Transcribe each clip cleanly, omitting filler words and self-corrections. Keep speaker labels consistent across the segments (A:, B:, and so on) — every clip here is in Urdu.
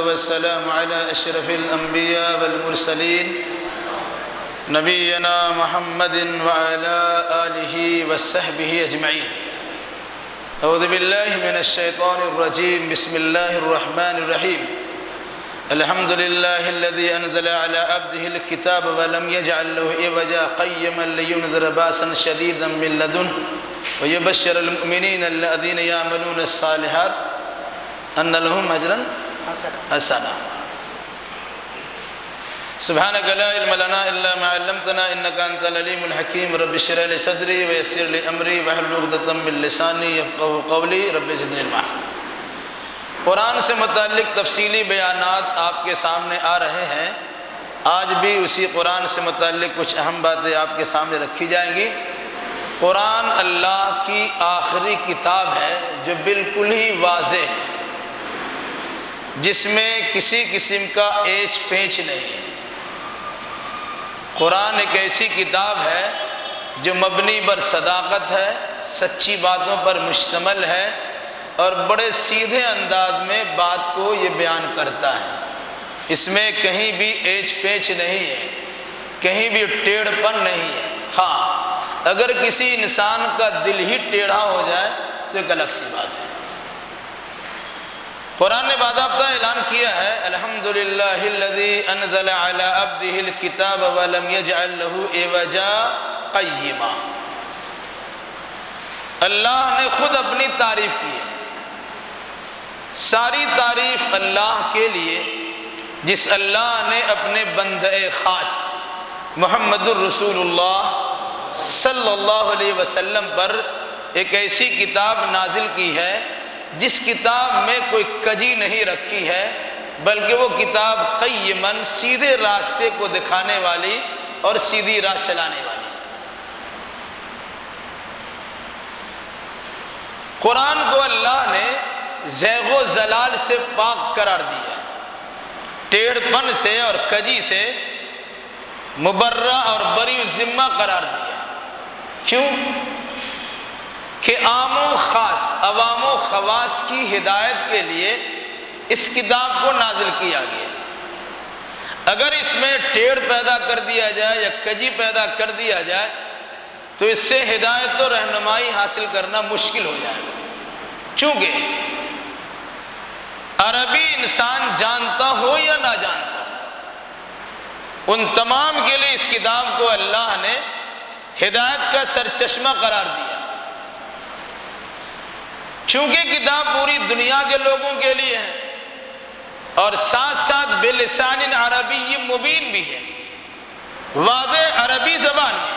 A: والسلام على أشرف الأنبياء والمرسلين نبينا محمد وعلى آله وصحبه أجمعين. أعوذ بالله من الشيطان الرجيم. بسم الله الرحمن الرحيم. الحمد لله الذي أنزل على عبده الكتاب ولم يجعل له عوجا قيما لينذر بأسا شديدا من لدنه ويبشر المؤمنين الذين يعملون الصالحات أن لهم أجرا حسنا. سبحانك لا علم لنا إلا ما علمتنا إنك أنت العليم الحكيم. رب اشرح لي صدري ويسر لي أمري واحلل عقدة من لساني يفقهوا قولي. رب زدني علما. قرآن سے متعلق تفصیلی بیانات آپ کے سامنے آ رہے ہیں. آج بھی اسی قرآن سے متعلق کچھ اہم باتیں آپ کے سامنے رکھی جائیں گی. قرآن اللہ کی آخری کتاب ہے جو بالکل ہی واضح ہے، جس میں کسی قسم کا ایچ پیچ نہیں ہے. قرآن ایک ایسی کتاب ہے جو مبنی بر صداقت ہے، سچی باتوں پر مشتمل ہے اور بڑے سیدھے انداز میں بات کو یہ بیان کرتا ہے. اس میں کہیں بھی ایچ پیچ نہیں ہے، کہیں بھی ٹیڑھ پن نہیں ہے. ہاں، اگر کسی انسان کا دل ہی ٹیڑھا ہو جائے تو ایک الگ سی بات ہے. قرآن نے باضابطہ اعلان کیا ہے الحمدللہ الذی انزل علی عبدہ الکتاب ولم یجعل لہ عوجا قیما. اللہ نے خود اپنی تعریف کی ہے. ساری تعریف اللہ کے لیے جس اللہ نے اپنے بندہ خاص محمد الرسول اللہ صلی اللہ علیہ وسلم پر ایک ایسی کتاب نازل کی ہے جس کتاب میں کوئی کجی نہیں رکھی ہے، بلکہ وہ کتاب قیمن سیدھے راستے کو دکھانے والی اور سیدھی راہ چلانے والی. قرآن کو اللہ نے زیغ و زلال سے پاک قرار دیا، ٹیڑھ پن سے اور کجی سے مبرہ اور بری ذمہ قرار دیا. کیوں؟ کہ عام و خاص، عوام و خواص کی ہدایت کے لیے اس کتاب کو نازل کیا گیا. اگر اس میں ٹیڑھ پیدا کر دیا جائے یا کجی پیدا کر دیا جائے تو اس سے ہدایت و رہنمائی حاصل کرنا مشکل ہو جائے گا. چونکہ عربی انسان جانتا ہو یا نہ جانتا ہو، ان تمام کے لیے اس کتاب کو اللہ نے ہدایت کا سرچشمہ قرار دیا. چونکہ کتاب پوری دنیا کے لوگوں کے لیے ہے اور ساتھ ساتھ بلسان عربی مبین بھی ہے، واضح عربی زبان میں.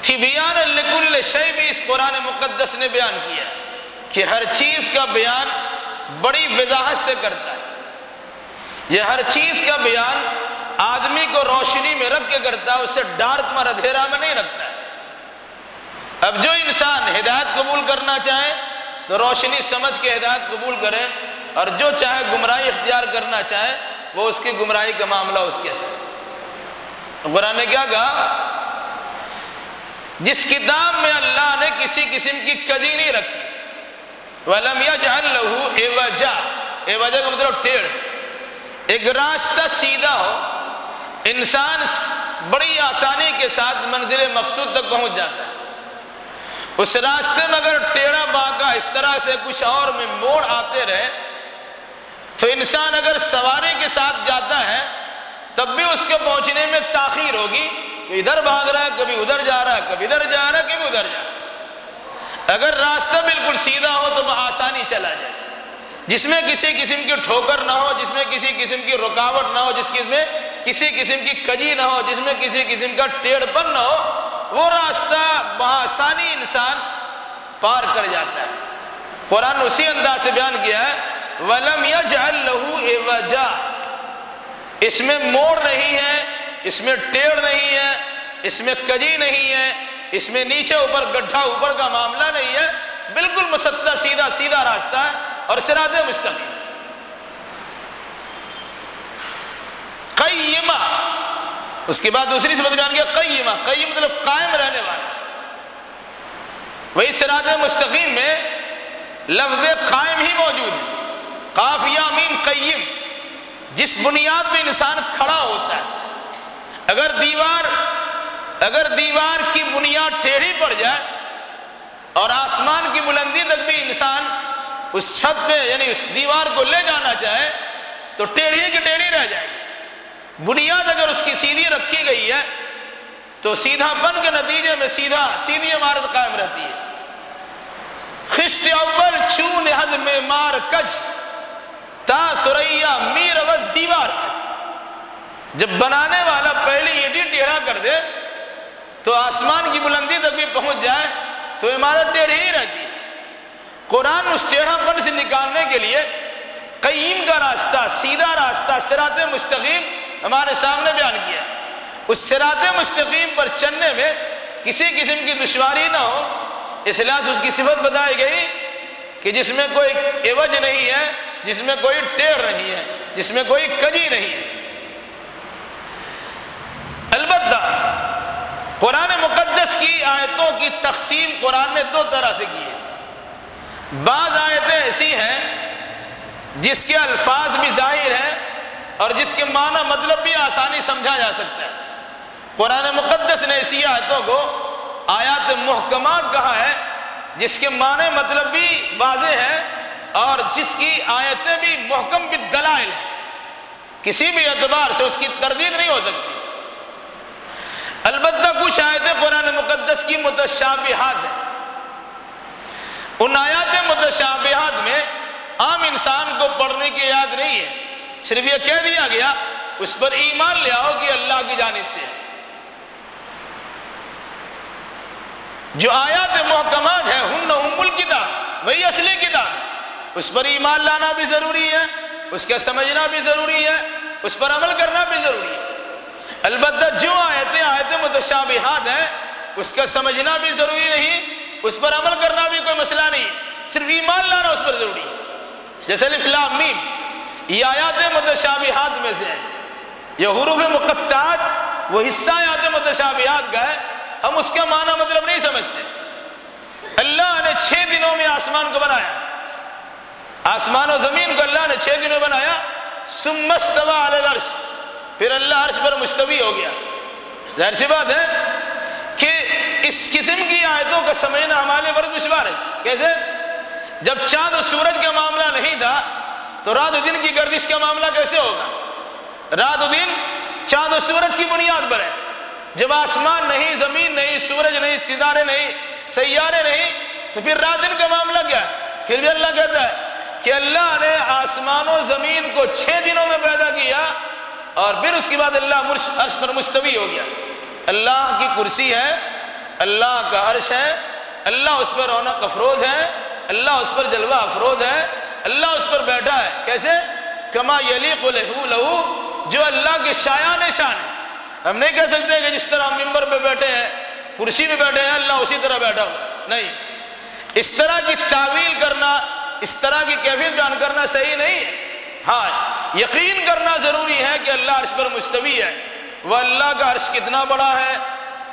A: تبیان لکل شیء بھی اس قرآن مقدس نے بیان کیا کہ ہر چیز کا بیان بڑی وضاحت سے کرتا ہے. یہ ہر چیز کا بیان آدمی کو روشنی میں رکھ کے کرتا ہے، اسے ڈارک میں اندھیرا میں نہیں رکھتا ہے. اب جو انسان ہدایت قبول کرنا چاہے تو روشنی سمجھ کے ہدایت قبول کرے، اور جو چاہے گمراہی اختیار کرنا چاہے وہ اس کی گمراہی کا معاملہ اس کے ساتھ. قرآن نے کیا کہا؟ جس کتاب میں اللہ نے کسی قسم کی کجی نہیں رکھی، وَلَمْ يَجْعَلْ لَهُ عِوَجًا. عِوَجًا کا مطلب ٹیڑھ، ایک راستہ سیدھا ہو، انسان بڑی آسانی کے ساتھ منزل مقصود تک پہنچ جاتا ہے. اس راستے میں اگر ٹیڑھا باقا اس طرح سے کچھ اور میں موڑ آتے رہے تو انسان اگر سواری کے ساتھ جاتا ہے تب بھی اس کے پہنچنے میں تاخیر ہوگی. ادھر بھاگ رہا ہے، کبھی ادھر جا رہا ہے، کبھی ادھر جا رہا ہے، کبھی ادھر جا رہا ہے. اگر راستہ بالکل سیدھا ہو تو وہ آسانی چلا جائے، جس میں کسی قسم کی ٹھوکر نہ ہو، جس میں کسی قسم کی رکاوٹ نہ ہو، جس میں کسی قسم کی کجی نہ ہو، جس میں کسی قسم کا ٹیڑھ پن نہ ہو، وہ راستہ بآسانی انسان پار کر جاتا ہے. قرآن اسی انداز سے بیان کیا ہے وَلَمْ يَجْعَلْ لَهُ عِوَجًا. اس میں موڑ نہیں ہے، اس میں ٹیڑھ نہیں ہے، اس میں کجی نہیں ہے، اس میں نیچے اوپر گڈھا اوپر کا معاملہ نہیں ہے، بالکل مسطح سیدھا سیدھا راستہ ہے اور صراط مستقیم. قیمہ، اس کے بعد دوسری صفت بیان کیا قیمہ. قیم مطلب قائم رہنے والا. وہی صراط مستقیم میں لفظ قائم ہی موجود ہے. قاف یا میم قیم، جس بنیاد پہ انسان کھڑا ہوتا ہے، اگر دیوار کی بنیاد ٹیڑھی پڑ جائے اور آسمان کی بلندی تک بھی انسان اس چھت پہ یعنی اس دیوار کو لے جانا چاہے تو ٹیڑھی کی ٹیڑھی رہ جائے گی۔ بنیاد اگر اس کی سیدھی رکھی گئی ہے تو سیدھا بن کے نتیجے میں سیدھی عمارت قائم رہتی ہے۔ خشت اول چون حد میں مار کج، تا ثریا میر اول دیوار کج۔ جب بنانے والا پہلی اینٹی ٹیڑھا کر دے تو آسمان کی بلندی تک بھی پہنچ جائے تو عمارت ٹیڑھی ہی رہتی ہے۔ قرآن اس ٹیڑھا پن سے نکالنے کے لیے قیم کا راستہ، سیدھا راستہ، صراط مستقیم ہمارے سامنے بیان کیا۔ اس صراط مستقیم پر چلنے میں کسی قسم کی دشواری نہ ہو، اس لحاظ سے اس کی صفت بتائی گئی کہ جس میں کوئی عوج نہیں ہے، جس میں کوئی ٹیڑھ نہیں ہے، جس میں کوئی کجی نہیں ہے۔ البتہ قرآن مقدس کی آیتوں کی تقسیم قرآن نے دو طرح سے کی ہے۔ بعض آیتیں ایسی ہیں جس کے الفاظ بھی ظاہر ہیں اور جس کے معنی مطلب بھی آسانی سمجھا جا سکتا ہے۔ قرآن مقدس نے ایسی آیتوں کو آیات محکمات کہا ہے جس کے معنی مطلب بھی واضح ہے اور جس کی آیتیں بھی محکم بالدلائل ہیں، کسی بھی اعتبار سے اس کی تردید نہیں ہو سکتی۔ البتہ کچھ آیتیں قرآن مقدس کی متشابہات ہیں۔ ان آیات متشابہات میں عام انسان کو پڑھنے کی یاد نہیں ہے، صرف یہ کہہ دیا گیا اس پر ایمان لے آؤ کہ اللہ کی جانب سے ہے۔ جو آیات محکمات ہیں ہن ام الکتاب، وہی اصلی کتاب ہے، اس پر ایمان لانا بھی ضروری ہے، اس کا سمجھنا بھی ضروری ہے، اس پر عمل کرنا بھی ضروری ہے۔ البتہ جو آیتیں متشابہات ہیں اس کا سمجھنا بھی ضروری نہیں، اس پر عمل کرنا بھی کوئی مسئلہ نہیں، صرف ایمان لانا اس پر ضروری ہے۔ جیسے الف لام میم، یہ آیات متشابہات میں سے ہیں، یہ حروف مقطعات وہ حصہ آیات متشابہات کا ہے، ہم اس کا معنی مطلب نہیں سمجھتے۔ اللہ نے 6 دنوں میں آسمان کو بنایا، آسمان و زمین کو اللہ نے 6 دنوں میں بنایا، ثم استوى علی العرش، پھر اللہ عرش پر مستوی ہو گیا۔ ظاہر سی بات ہے کہ اس قسم کی آیتوں کا سمجھنا ہمارے پر دشوار ہے۔ کیسے؟ جب چاند و سورج کا معاملہ نہیں تھا تو رات و دن کی گردش کا معاملہ کیسے ہوگا؟ رات و دن چاند و سورج کی بنیاد پر ہے۔ جب آسمان نہیں، زمین نہیں، سورج نہیں، ستارے نہیں، سیارے نہیں، تو پھر رات دن کا معاملہ کیا ہے؟ پھر بھی اللہ کہتا ہے کہ اللہ نے آسمان و زمین کو 6 دنوں میں پیدا کیا اور پھر اس کے بعد اللہ عرش پر مستوی ہو گیا۔ اللہ کی کرسی ہے، اللہ کا عرش ہے، اللہ اس پر رونق افروز ہے، اللہ اس پر جلوہ افروز ہے، اللہ اس پر بیٹھا ہے۔ کیسے؟ کما یلیق لہ، جو اللہ کے شایان شان ہے۔ ہم نہیں کہہ سکتے کہ جس طرح ہم ممبر پہ بیٹھے ہیں، کرسی پہ بیٹھے ہیں، اللہ اسی طرح بیٹھا ہوا ہے، نہیں۔ اس طرح کی تعویل کرنا، اس طرح کی کیفیت بیان کرنا صحیح نہیں ہے۔ ہاں، یقین کرنا ضروری ہے کہ اللہ عرش پر مستوی ہے۔ وہ اللہ کا عرش کتنا بڑا ہے،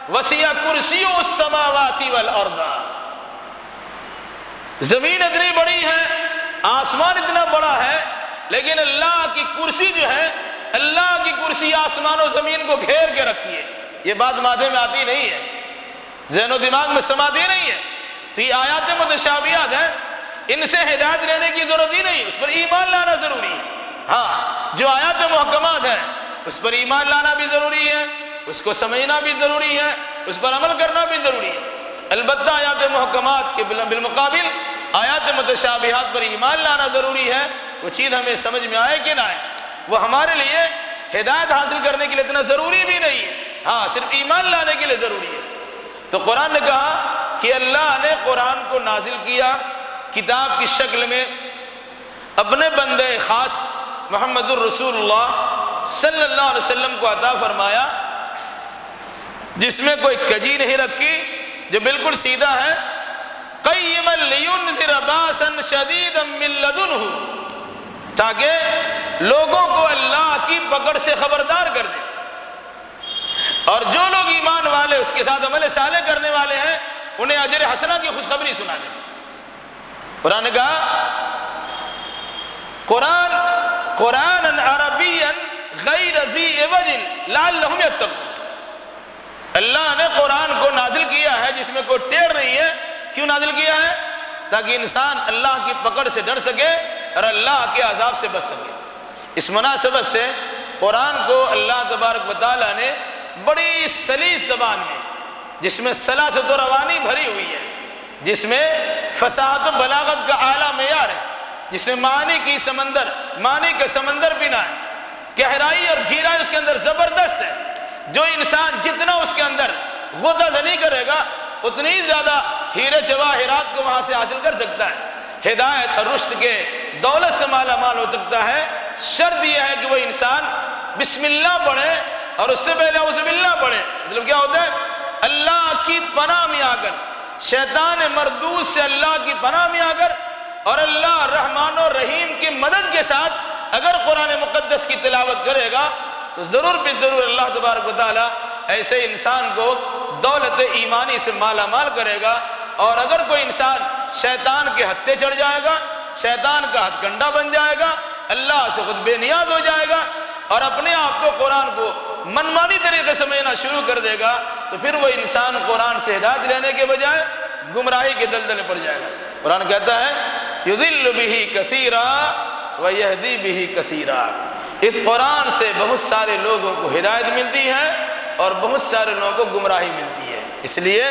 A: وسیع کرسی السماوات والارض، زمین اتنی بڑی ہے، آسمان اتنا بڑا ہے، لیکن اللہ کی کرسی جو ہے، اللہ کی کرسی آسمان و زمین کو گھیر کے رکھی ہے۔ یہ بات ماتھے میں آتی نہیں ہے، ذہن و دماغ میں سماتی نہیں ہے۔ تو یہ آیات متشابہات ہیں، ان سے ہدایت لینے کی ضرورت ہی نہیں، اس پر ایمان لانا ضروری ہے۔ ہاں، جو آیات محکمات ہیں اس پر ایمان لانا بھی ضروری ہے، اس کو سمجھنا بھی ضروری ہے، اس پر عمل کرنا بھی ضروری ہے۔ البتہ آیات محکمات کے بالمقابل آیات متشابہات پر ایمان لانا ضروری ہے۔ وہ چیز ہمیں سمجھ میں آئے کہ نہ آئے، وہ ہمارے لیے ہدایت حاصل کرنے کے لیے اتنا ضروری بھی نہیں ہے، ہاں صرف ایمان لانے کے لیے ضروری ہے۔ تو قرآن نے کہا کہ اللہ نے قرآن کو نازل کیا کتاب کی شکل میں، اپنے بندے خاص محمد الرسول اللہ صلی اللہ علیہ وسلم کو عطا فرمایا، جس میں کوئی کجی نہیں رکھی، جو بالکل سیدھا ہے۔ قیما لینذر باسا شدیدا من لدنہ، تاکہ لوگوں کو اللہ کی پکڑ سے خبردار کر دے، اور جو لوگ ایمان والے اس کے ساتھ عمل صالح کرنے والے ہیں انہیں اجر حسنہ کی خوشخبری سنا دے۔ قرآن نے کہا قرآن عربیا غیر ذی عوج لعلہم یتقون۔ اللہ نے قرآن کو نازل کیا ہے جس میں کوئی ٹیڑھ نہیں ہے۔ کیوں نازل کیا ہے؟ تاکہ انسان اللہ کی پکڑ سے ڈر سکے اور اللہ کے عذاب سے بچ سکے۔ اس مناسبت سے قرآن کو اللہ تبارک و تعالیٰ نے بڑی سلیس زبان میں، جس میں سلاست و روانی بھری ہوئی ہے، جس میں فصاحت و بلاغت کا اعلیٰ معیار ہے، جس میں معنی کے سمندر بنا ہے، گہرائی اور گہرائی اس کے اندر زبردست ہے۔ جو انسان جتنا اس کے اندر غوطہ زنی کرے گا اتنی زیادہ ہیرے جواہرات کو وہاں سے حاصل کر سکتا ہے، ہدایت اور رشد کے دولت سے مالا مال ہو سکتا ہے۔ شرط یہ ہے کہ وہ انسان بسم اللہ پڑھے اور اس سے پہلے اعوذ باللہ پڑھے۔ مطلب کیا ہوتا ہے؟ اللہ کی پناہ میں آ کر، شیطان مردود سے اللہ کی پناہ میں آ کر اور اللہ رحمان و رحیم کی مدد کے ساتھ اگر قرآن مقدس کی تلاوت کرے گا تو ضرور بھی ضرور اللہ تبارک و تعالیٰ ایسے انسان کو دولت ایمانی سے مالا مال کرے گا۔ اور اگر کوئی انسان شیطان کے ہتھے چڑھ جائے گا، شیطان کا ہتھ کنڈا بن جائے گا، اللہ سے خود بے نیاز ہو جائے گا اور اپنے آپ کو قرآن کو منمانی طریقے سے سمجھنا شروع کر دے گا، تو پھر وہ انسان قرآن سے ہدایت لینے کے بجائے گمراہی کے دلدل میں پڑ جائے گا۔ قرآن کہتا ہے یضل بہ کثیرا ویہدی بہ کثیرا۔ اس قرآن سے بہت سارے لوگوں کو ہدایت ملتی ہے اور بہت سارے لوگوں کو گمراہی ملتی ہے۔ اس لیے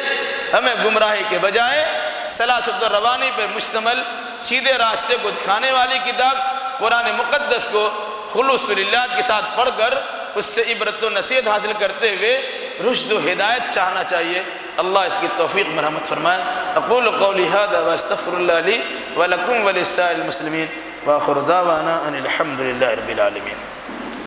A: ہمیں گمراہی کے بجائے سلاست و روانی پر مشتمل سیدھے راستے کو دکھانے والی کتاب قرآن مقدس کو خلوص للہ کے ساتھ پڑھ کر اس سے عبرت و نصیحت حاصل کرتے ہوئے رشد و ہدایت چاہنا چاہیے۔ اللہ اس کی توفیق مرحمت فرمائے۔ اقول قولی ھذا واستغفر اللہ لی ولکم ولسائر المسلمین وآخر دعوانا ان الحمد للہ رب العالمین۔